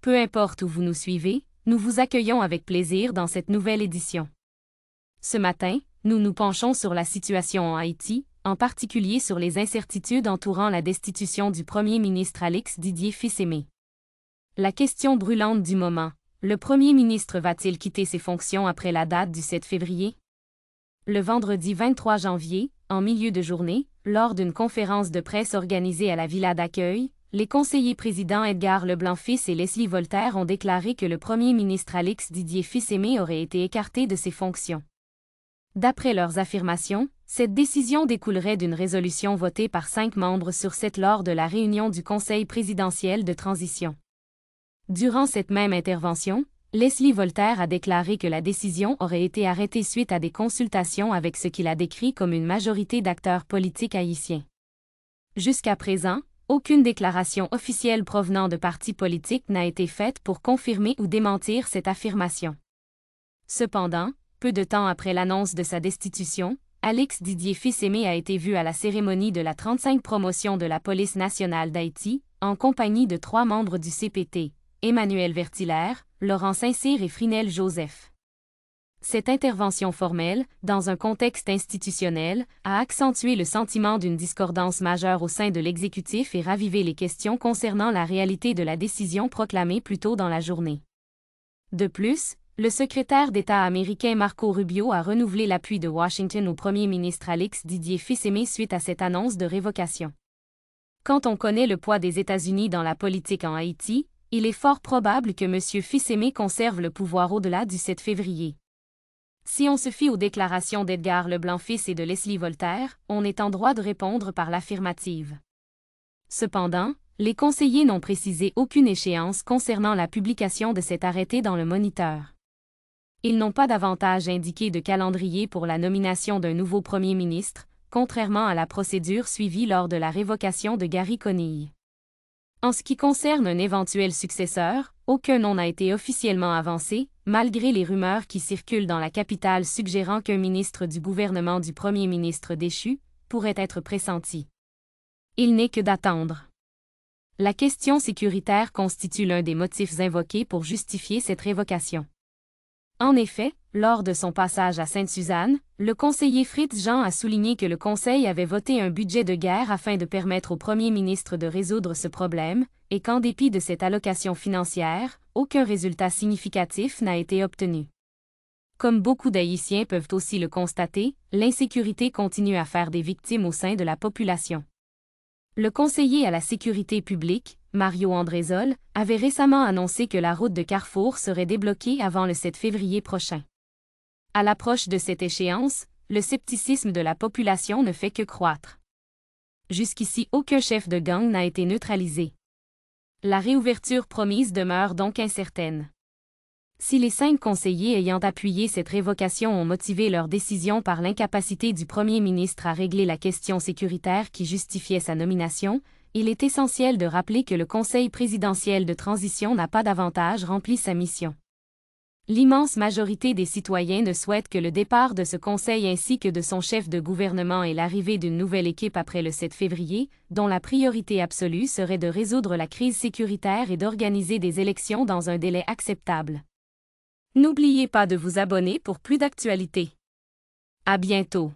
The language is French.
Peu importe où vous nous suivez, nous vous accueillons avec plaisir dans cette nouvelle édition. Ce matin, nous nous penchons sur la situation en Haïti, en particulier sur les incertitudes entourant la destitution du Premier ministre Alex Didier Fils-Aimé. La question brûlante du moment, le Premier ministre va-t-il quitter ses fonctions après la date du 7 février? Le vendredi 23 janvier, en milieu de journée, lors d'une conférence de presse organisée à la Villa d'accueil, les conseillers présidents Edgar Leblanc-Fils et Leslie Voltaire ont déclaré que le Premier ministre Alex Didier Fils-Aimé aurait été écarté de ses fonctions. D'après leurs affirmations, cette décision découlerait d'une résolution votée par 5 membres sur 7 lors de la réunion du Conseil présidentiel de transition. Durant cette même intervention, Leslie Voltaire a déclaré que la décision aurait été arrêtée suite à des consultations avec ce qu'il a décrit comme une majorité d'acteurs politiques haïtiens. Jusqu'à présent, aucune déclaration officielle provenant de partis politiques n'a été faite pour confirmer ou démentir cette affirmation. Cependant, peu de temps après l'annonce de sa destitution, Alex Didier Fils-Aimé a été vu à la cérémonie de la 35 promotion de la Police nationale d'Haïti, en compagnie de 3 membres du CPT, Emmanuel Vertillaire, Laurent Saint-Cyr et Frinel Joseph. Cette intervention formelle, dans un contexte institutionnel, a accentué le sentiment d'une discordance majeure au sein de l'exécutif et ravivé les questions concernant la réalité de la décision proclamée plus tôt dans la journée. De plus, le secrétaire d'État américain Marco Rubio a renouvelé l'appui de Washington au Premier ministre Alex Didier Fils-Aimé suite à cette annonce de révocation. Quand on connaît le poids des États-Unis dans la politique en Haïti, il est fort probable que M. Fils-Aimé conserve le pouvoir au-delà du 7 février. Si on se fie aux déclarations d'Edgar Leblanc-Fils et de Leslie Voltaire, on est en droit de répondre par l'affirmative. Cependant, les conseillers n'ont précisé aucune échéance concernant la publication de cet arrêté dans le Moniteur. Ils n'ont pas davantage indiqué de calendrier pour la nomination d'un nouveau Premier ministre, contrairement à la procédure suivie lors de la révocation de Gary Conille. En ce qui concerne un éventuel successeur, aucun nom n'a été officiellement avancé, malgré les rumeurs qui circulent dans la capitale suggérant qu'un ministre du gouvernement du Premier ministre déchu pourrait être pressenti. Il n'est que d'attendre. La question sécuritaire constitue l'un des motifs invoqués pour justifier cette révocation. En effet, lors de son passage à Sainte-Suzanne, le conseiller Fritz Jean a souligné que le Conseil avait voté un budget de guerre afin de permettre au Premier ministre de résoudre ce problème, et qu'en dépit de cette allocation financière, aucun résultat significatif n'a été obtenu. Comme beaucoup d'Haïtiens peuvent aussi le constater, l'insécurité continue à faire des victimes au sein de la population. Le conseiller à la sécurité publique, Mario Andrézol, avait récemment annoncé que la route de Carrefour serait débloquée avant le 7 février prochain. À l'approche de cette échéance, le scepticisme de la population ne fait que croître. Jusqu'ici, aucun chef de gang n'a été neutralisé. La réouverture promise demeure donc incertaine. Si les 5 conseillers ayant appuyé cette révocation ont motivé leur décision par l'incapacité du Premier ministre à régler la question sécuritaire qui justifiait sa nomination, il est essentiel de rappeler que le Conseil présidentiel de transition n'a pas davantage rempli sa mission. L'immense majorité des citoyens ne souhaitent que le départ de ce Conseil ainsi que de son chef de gouvernement et l'arrivée d'une nouvelle équipe après le 7 février, dont la priorité absolue serait de résoudre la crise sécuritaire et d'organiser des élections dans un délai acceptable. N'oubliez pas de vous abonner pour plus d'actualités. À bientôt.